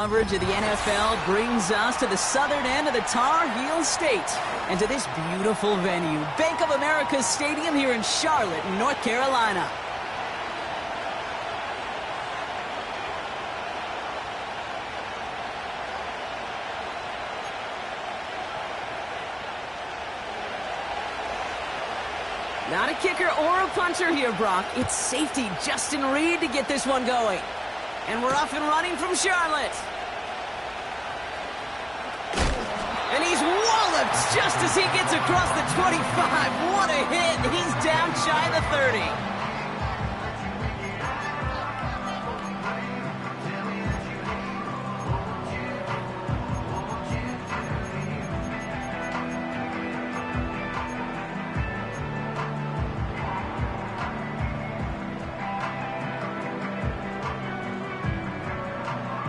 Coverage of the NFL brings us to the southern end of the Tar Heel State and to this beautiful venue, Bank of America Stadium here in Charlotte, North Carolina. Not a kicker or a puncher here, Brock. It's safety Justin Reed to get this one going. And we're off and running from Charlotte. And he's walloped just as he gets across the 25. What a hit. He's down shy of the 30.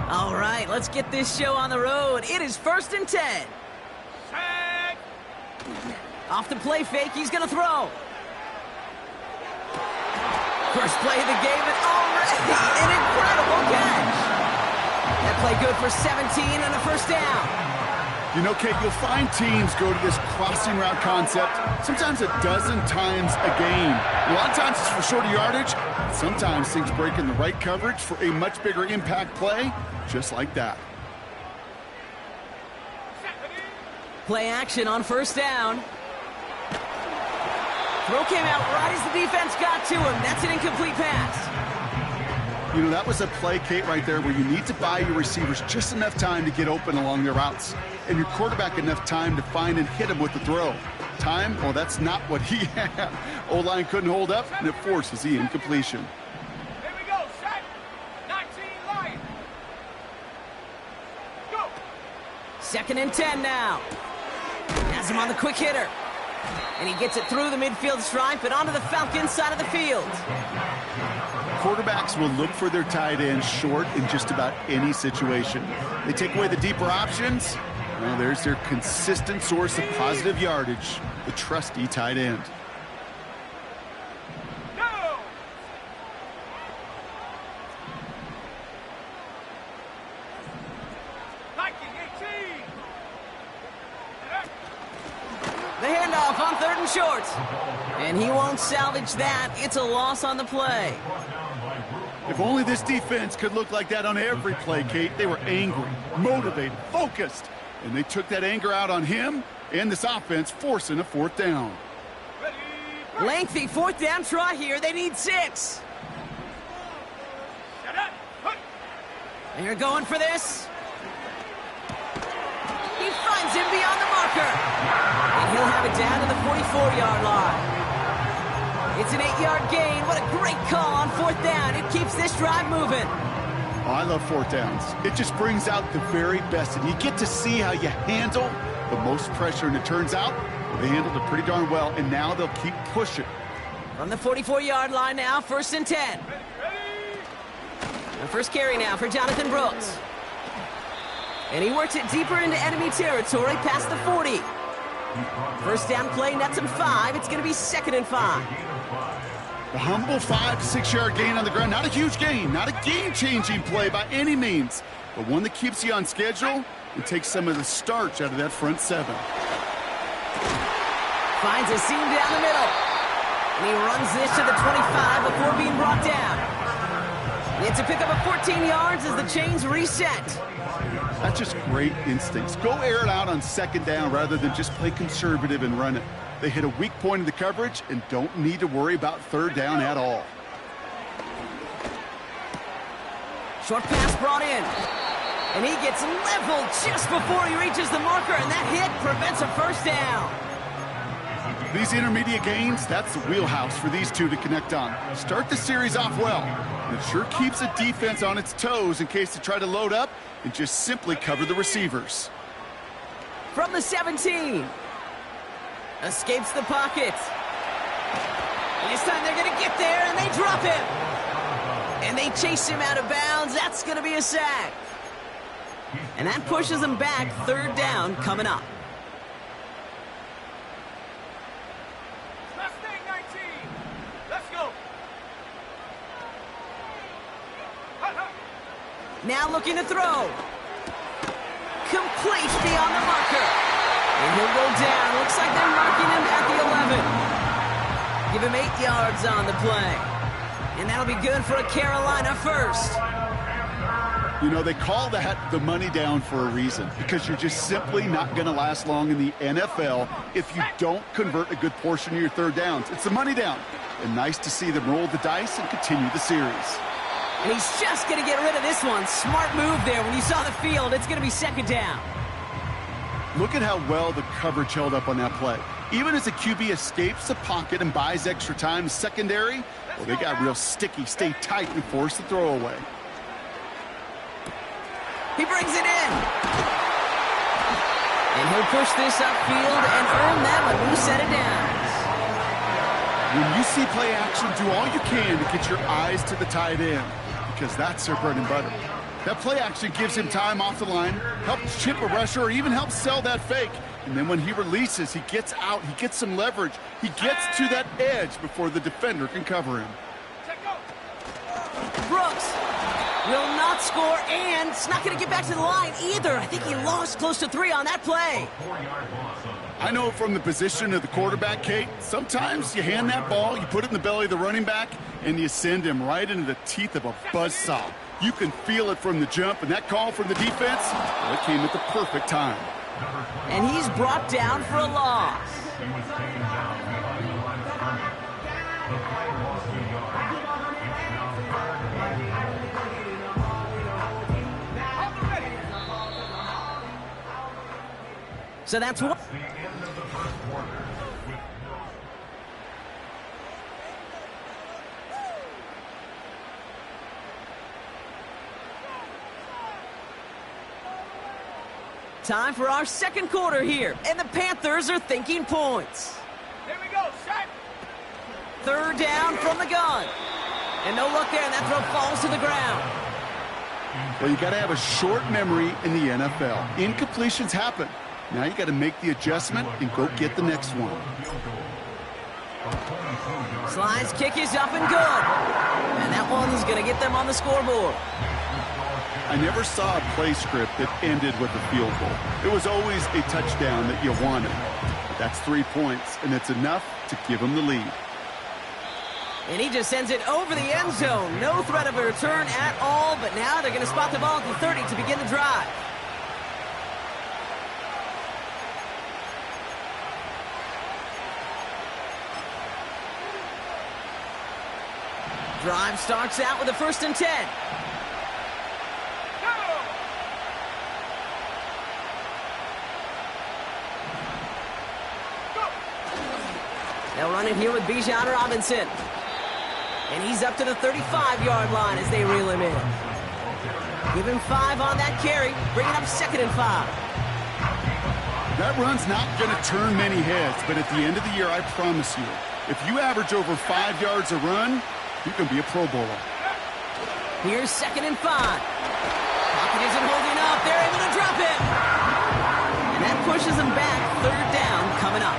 All right, let's get this show on the road. It is 1st and 10. Set. Off the play fake, he's going to throw. First play of the game, and already an incredible catch. That play good for 17 and a first down. You know, Kate, you'll find teams go to this crossing route concept sometimes a dozen times a game. A lot of times it's for shorter yardage. Sometimes things break in the right coverage for a much bigger impact play, just like that. Play action on first down. Throw came out right as the defense got to him. That's an incomplete pass. You know, that was a play, Kate, right there where you need to buy your receivers just enough time to get open along their routes. And your quarterback enough time to find and hit him with the throw. Time? Well, that's not what he had. O-line couldn't hold up, and it forces the incompletion. Here we go, set. 19 line. Go. 2nd and 10 now. Has him on the quick hitter. And he gets it through the midfield stripe and onto the Falcons side of the field. Quarterbacks will look for their tight end short in just about any situation. They take away the deeper options. Well, there's their consistent source of positive yardage, the trusty tight end. Go. The handoff on 3rd and short. And he won't salvage that. It's a loss on the play. If only this defense could look like that on every play, Kate. They were angry, motivated, focused. And they took that anger out on him and this offense, forcing a 4th down. Lengthy 4th down try here. They need 6. And you're going for this. He finds him beyond the marker. And he'll have it down to the 44-yard line. It's an 8-yard gain. What a great call on 4th down. It keeps this drive moving. Oh, I love 4th downs. It just brings out the very best, and you get to see how you handle the most pressure, and it turns out they handled it pretty darn well, and now they'll keep pushing. From the 44-yard line now, 1st and 10. The first carry now for Jonathan Brooks. And he works it deeper into enemy territory past the 40. First down play, nets him 5. It's going to be 2nd and 5. The humble 5 to 6 yard gain on the ground. Not a huge gain, not a game-changing play by any means, but one that keeps you on schedule and takes some of the starch out of that front 7. Finds a seam down the middle. And he runs this to the 25 before being brought down. It's a pickup of 14 yards as the chains reset. That's just great instincts. Go air it out on 2nd down rather than just play conservative and run it. They hit a weak point in the coverage and don't need to worry about 3rd down at all. Short pass brought in. And he gets leveled just before he reaches the marker, and that hit prevents a 1st down. These intermediate gains, that's the wheelhouse for these two to connect on. Start the series off well. It sure keeps the defense on its toes in case they try to load up and just simply cover the receivers. From the 17. Escapes the pocket. And this time they're going to get there, and they drop him. And they chase him out of bounds. That's going to be a sack. And that pushes them back. 3rd down coming up. Mustang 19. Let's go. Now looking to throw. he'll go down. Looks like they're marking him at the 11. Give him 8 yards on the play. And that'll be good for a Carolina first. You know, they call that the money down for a reason, because you're just simply not going to last long in the NFL if you don't convert a good portion of your third downs. It's the money down. And nice to see them roll the dice and continue the series. And he's just going to get rid of this one. Smart move there. When you saw the field, it's going to be second down. Look at how well the coverage held up on that play. Even as the QB escapes the pocket and buys extra time, secondary, well, they got real sticky. Stay tight and force the throw away. He brings it in. And he'll push this upfield and earn them a new set of downs. When you see play action, do all you can to get your eyes to the tight end, because that's their bread and butter. That play action gives him time off the line, helps chip a rusher, or even helps sell that fake. And then when he releases, he gets out, he gets some leverage. He gets to that edge before the defender can cover him. Brooks will not score, and it's not going to get back to the line either. I think he lost close to 3 on that play. I know from the position of the quarterback, Kate, sometimes you hand that ball, you put it in the belly of the running back, and you send him right into the teeth of a buzzsaw. You can feel it from the jump, and that call from the defense, well, it came at the perfect time. And he's brought down for a loss. So that's what. Time for our second quarter here, and the Panthers are thinking points. Here we go, set. Third down from the gun. And no luck there, and that throw falls to the ground. Well, you got to have a short memory in the NFL. Incompletions happen. Now you got to make the adjustment and go get the next one. Slide's kick is up and good. And that one's going to get them on the scoreboard. I never saw a play script that ended with a field goal. It was always a touchdown that you wanted. But that's 3 points, and it's enough to give them the lead. And he just sends it over the end zone. No threat of a return at all, but now they're going to spot the ball at the 30 to begin the drive. Drive starts out with a 1st and 10. They'll run it here with Bijan Robinson. And he's up to the 35-yard line as they reel him in. Give him 5 on that carry, bringing up 2nd and 5. That run's not going to turn many heads, but at the end of the year, I promise you, if you average over 5 yards a run, you can be a Pro Bowler. Here's 2nd and 5. Pocket isn't holding up. They're able to drop it. And that pushes them back. 3rd down coming up.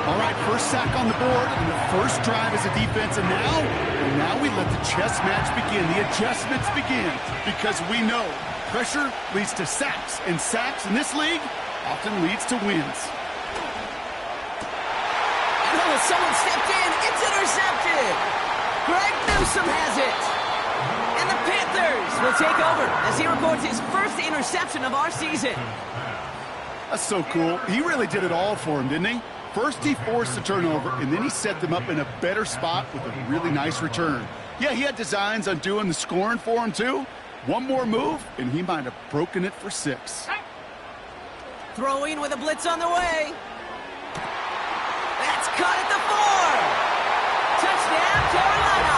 All right, first sack on the board, and the first drive as a defense, and now we let the chess match begin. The adjustments begin, because we know pressure leads to sacks, and sacks in this league often leads to wins. Oh, someone stepped in. It's intercepted. Greg Newsome has it. And the Panthers will take over as he records his first interception of our season. That's so cool. He really did it all for him, didn't he? First, he forced the turnover, and then he set them up in a better spot with a really nice return. Yeah, he had designs on doing the scoring for him, too. One more move, and he might have broken it for 6. Throwing with a blitz on the way. That's caught at the 4. Touchdown, Carolina.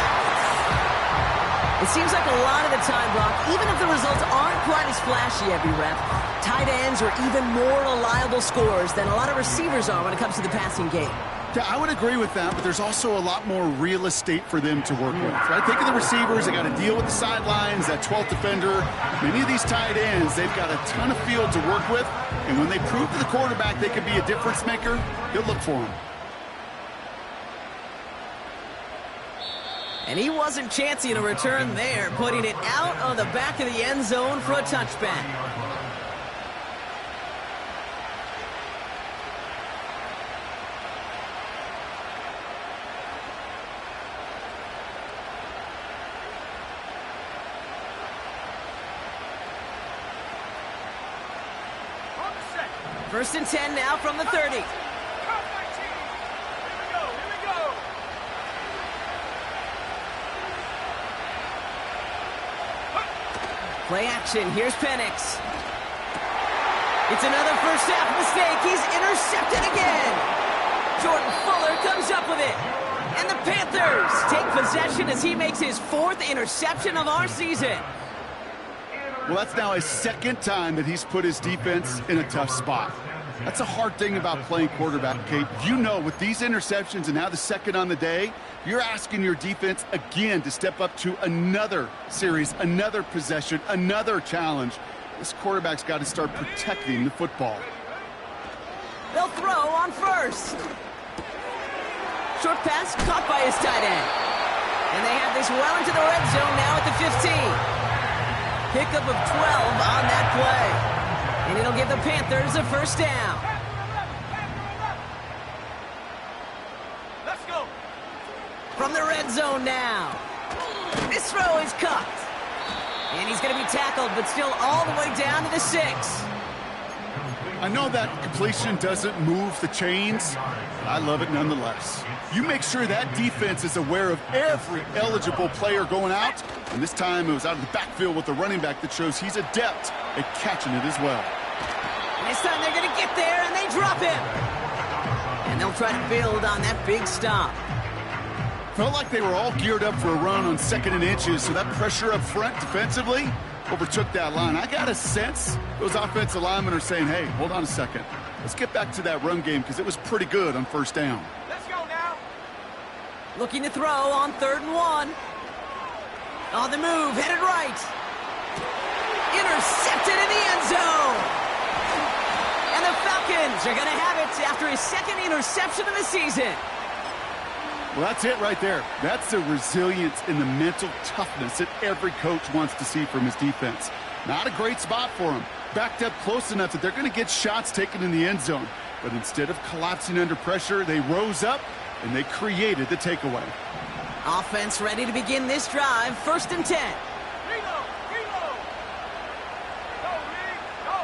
It seems like a lot of the time, Brock, even if the results aren't quite as flashy every rep, tight ends are even more reliable scorers than a lot of receivers are when it comes to the passing game. Yeah, I would agree with that, but there's also a lot more real estate for them to work with. Right? Think of the receivers. They got to deal with the sidelines, that 12th defender. Many of these tight ends, they've got a ton of field to work with, and when they prove to the quarterback they can be a difference maker, he'll look for them. And he wasn't chancing a return there, putting it out of the back of the end zone for a touchback. First and 10 now from the 30. Here we go, here we go. Play action. Here's Penix. It's another first half mistake. He's intercepted again. Jordan Fuller comes up with it. And the Panthers take possession as he makes his 4th interception of our season. Well, that's now his 2nd time that he's put his defense in a tough spot. That's a hard thing about playing quarterback, Kate. You know, with these interceptions and now the 2nd on the day, you're asking your defense again to step up to another series, another possession, another challenge. This quarterback's got to start protecting the football. They'll throw on first. Short pass caught by his tight end. And they have this well into the red zone now at the 15. Pickup of 12 on that play. And it'll give the Panthers a first down. Let's go. From the red zone now. This throw is caught. And he's going to be tackled, but still all the way down to the 6. I know that completion doesn't move the chains, but I love it nonetheless. You make sure that defense is aware of every eligible player going out, and this time it was out of the backfield with the running back that shows he's adept at catching it as well. And this time they're going to get there, and they drop him. And they'll try to build on that big stop. Felt like they were all geared up for a run on 2nd and inches, so that pressure up front defensively overtook that line. I got a sense those offensive linemen are saying, hey, hold on a second. Let's get back to that run game because it was pretty good on 1st down. Let's go now. Looking to throw on 3rd and 1. On the move, headed right. Intercepted in the end zone. And the Falcons are going to have it after his 2nd interception of the season. Well, that's it right there. That's the resilience and the mental toughness that every coach wants to see from his defense. Not a great spot for him. Backed up close enough that they're going to get shots taken in the end zone. But instead of collapsing under pressure, they rose up and they created the takeaway. Offense ready to begin this drive. 1st and 10. Reload, reload. Go, Lee, go.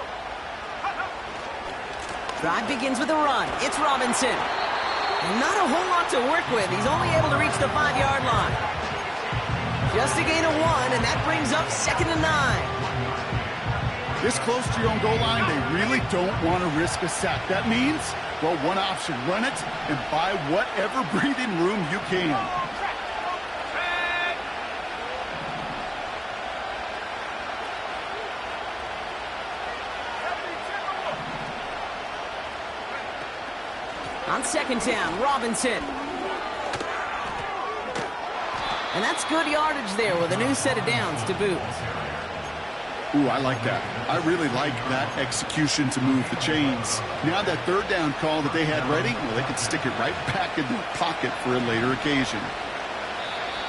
Drive begins with a run. It's Robinson. And not a whole lot to work with. He's only able to reach the 5-yard line. Just a gain of 1, and that brings up 2nd and 9. This close to your own goal line, they really don't want to risk a sack. That means, well, one option, run it and buy whatever breathing room you can. On 2nd down, Robinson. And that's good yardage there with a new set of downs to boot. Ooh, I like that. I really like that execution to move the chains. Now that 3rd down call that they had ready, well, they could stick it right back in their pocket for a later occasion.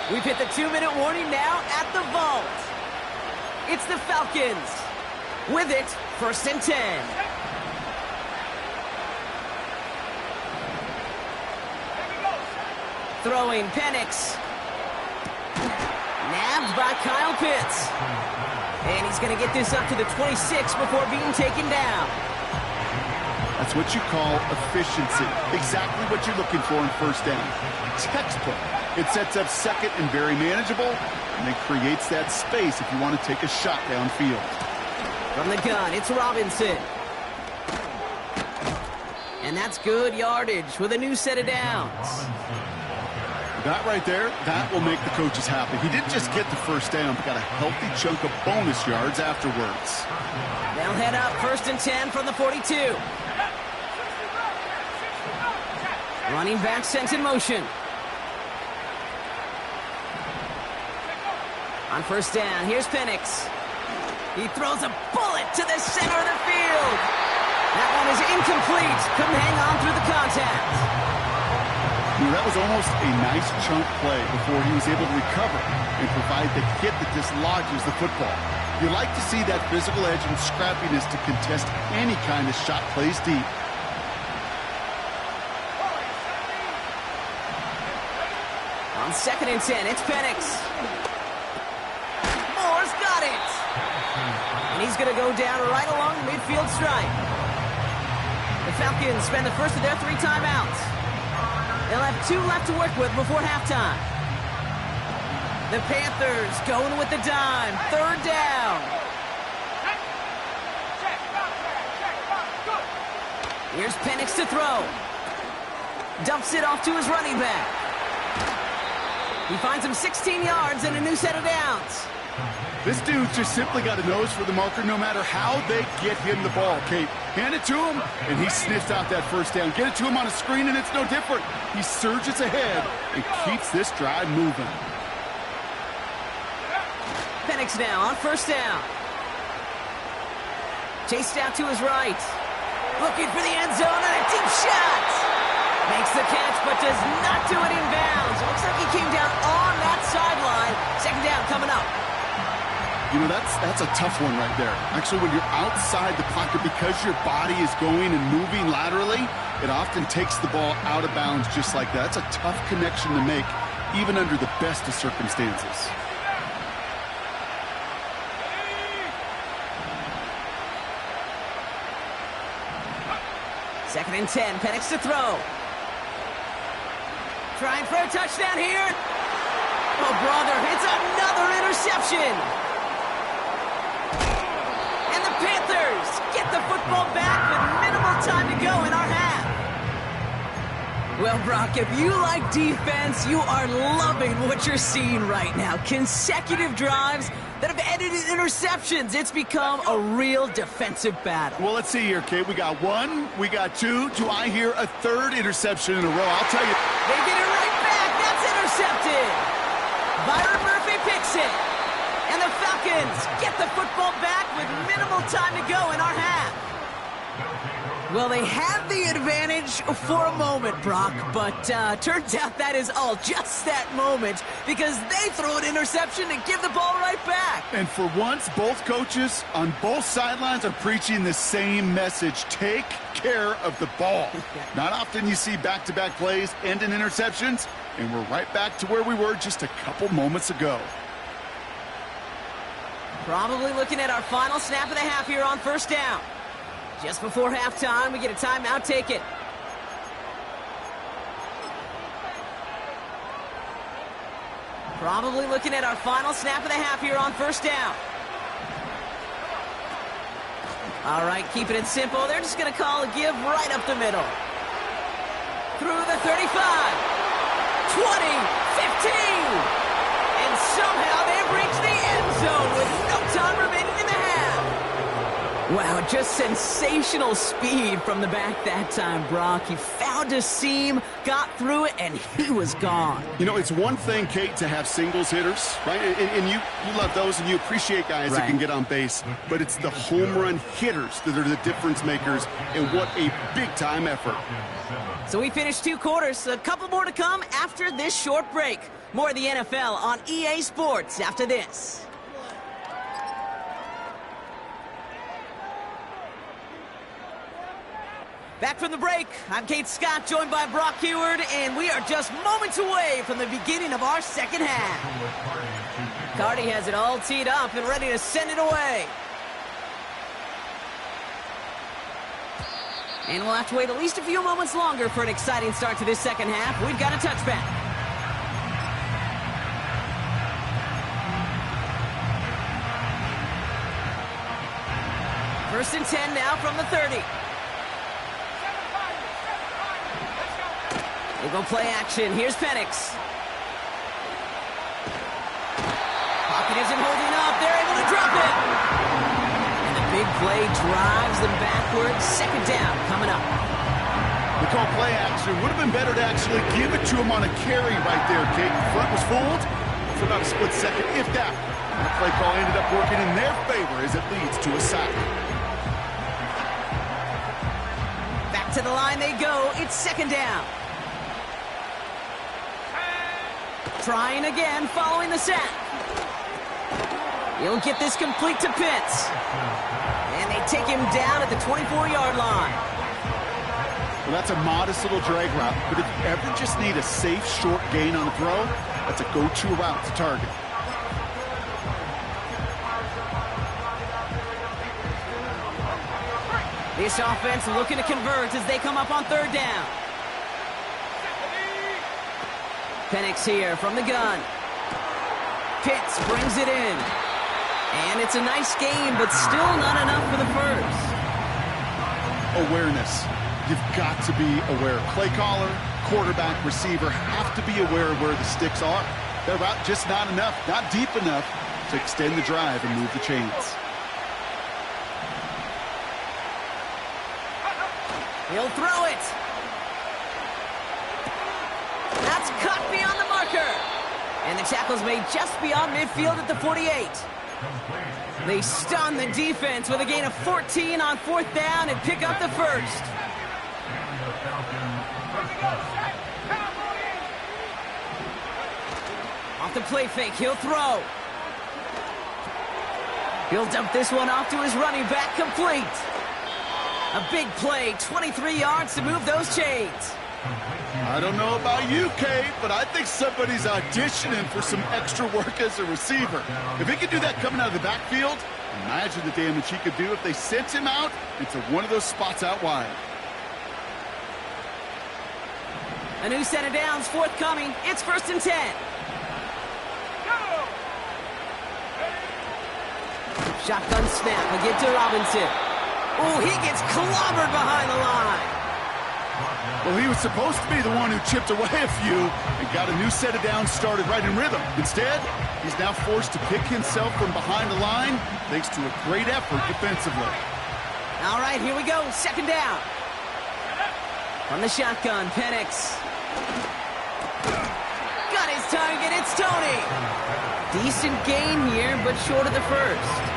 We've hit the 2-minute warning now at the vault. It's the Falcons. With it, 1st and 10. Throwing Penix. Nabbed by Kyle Pitts. And he's going to get this up to the 26 before being taken down. That's what you call efficiency. Exactly what you're looking for in 1st down. Textbook. It sets up 2nd and very manageable, and it creates that space if you want to take a shot downfield. From the gun, it's Robinson. And that's good yardage with a new set of downs. That right there, that will make the coaches happy. He didn't just get the 1st down, but got a healthy chunk of bonus yards afterwards. They'll head up 1st and 10 from the 42. Running back sent in motion. On 1st down, here's Penix. He throws a bullet to the center of the field. That one is incomplete. Couldn't hang on through the contact. That was almost a nice chunk play before he was able to recover and provide the hit that dislodges the football. You like to see that physical edge and scrappiness to contest any kind of shot plays deep. On 2nd and 10, it's Penix. Moore's got it. And he's going to go down right along the midfield stripe. Falcons spend the first of their 3 timeouts. They'll have 2 left to work with before halftime. The Panthers going with the dime. 3rd down. Here's Penix to throw. Dumps it off to his running back. He finds him 16 yards and a new set of downs. This dude just simply got a nose for the marker no matter how they get him the ball, Kate. Hand it to him, and he sniffs out that first down. Get it to him on a screen, and it's no different. He surges ahead and keeps this drive moving. Penix now on 1st down. Chased out to his right. Looking for the end zone and a deep shot. Makes the catch, but does not do it in bounds. Looks like he came down on that sideline. 2nd down coming up. You know, that's a tough one right there. Actually, when you're outside the pocket, because your body is going and moving laterally, it often takes the ball out of bounds just like that. That's a tough connection to make, even under the best of circumstances. Second and 10, Penix to throw. Trying for a touchdown here. Oh, brother, it's another interception. And the Panthers get the football back with minimal time to go in our half. Well, Brock, if you like defense, you are loving what you're seeing right now. Consecutive drives that have ended in interceptions. It's become a real defensive battle. Well, let's see here, Kate. We got 1, we got 2. Do I hear a 3rd interception in a row? I'll tell you. They get it right back. That's intercepted. Byron Murphy picks it. And the Falcons get the football back with minimal time to go in our half. Well, they have the advantage for a moment, Brock, but turns out that is all just that moment because they throw an interception and give the ball right back. And for once, both coaches on both sidelines are preaching the same message. Take care of the ball. Not often you see back-to-back plays end in interceptions, and we're right back to where we were just a couple moments ago. Probably looking at our final snap of the half here on 1st down. Just before halftime, we get a timeout taken. Probably looking at our final snap of the half here on 1st down. All right, keeping it simple. They're just going to call a give right up the middle. Through the 35, 20, 15. And somehow they've reached the end zone with no time remaining in the half. Wow, just sensational speed from the back that time, Brock. He found a seam, got through it, and he was gone. You know, it's one thing, Kate, to have singles hitters, right? And you love those, and you appreciate guys that can get on base. But it's the home run hitters that are the difference makers, and what a big-time effort. So we finished 2 quarters. A couple more to come after this short break. More of the NFL on EA Sports after this. Back from the break, I'm Kate Scott, joined by Brock Heward, and we are just moments away from the beginning of our 2nd half. Cardi has it all teed up and ready to send it away. And we'll have to wait at least a few moments longer for an exciting start to this 2nd half. We've got a touchback. First and 10 now from the 30. They go play action. Here's Penix. Pocket isn't holding up. They're able to drop it. And the big play drives them backwards. 2nd down coming up. We call play action. Would have been better to actually give it to him on a carry right there, Kate. The front was fooled for about a split second, if that. And the play call ended up working in their favor as it leads to a sack. Back to the line they go. It's 2nd down. Trying again, following the sack. He'll get this complete to Pitts. And they take him down at the 24-yard line. Well, that's a modest little drag route, but if you ever just need a safe, short gain on the throw, that's a go-to route to target. This offense looking to convert as they come up on third down. Penix here from the gun. Pitts brings it in. And it's a nice game, but still not enough for the first. Awareness. You've got to be aware. Play caller, quarterback, receiver have to be aware of where the sticks are. Their route just not enough, not deep enough to extend the drive and move the chains. He'll throw it. That's cut beyond the marker. And the tackle's made just beyond midfield at the 48. They stun the defense with a gain of 14 on fourth down and pick up the first. Off the play fake, he'll throw. He'll dump this one off to his running back, complete. A big play, 23 yards to move those chains. I don't know about you, Kate, but I think somebody's auditioning for some extra work as a receiver. If he could do that coming out of the backfield, imagine the damage he could do if they sent him out into one of those spots out wide. A new set of downs forthcoming. It's 1st and 10. Shotgun snap. We'll get to Robinson. Oh, he gets clobbered behind the line. Well, he was supposed to be the one who chipped away a few and got a new set of downs started right in rhythm. Instead, he's now forced to pick himself from behind the line thanks to a great effort defensively. All right, here we go. 2nd down. From the shotgun, Penix. Got his target. It's Tony. Decent gain here, but short of the first.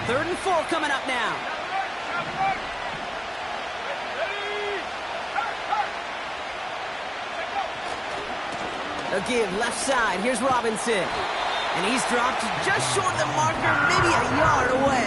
Third and 4 coming up now. A give left side. Here's Robinson. And he's dropped just short of the marker, maybe a yard away.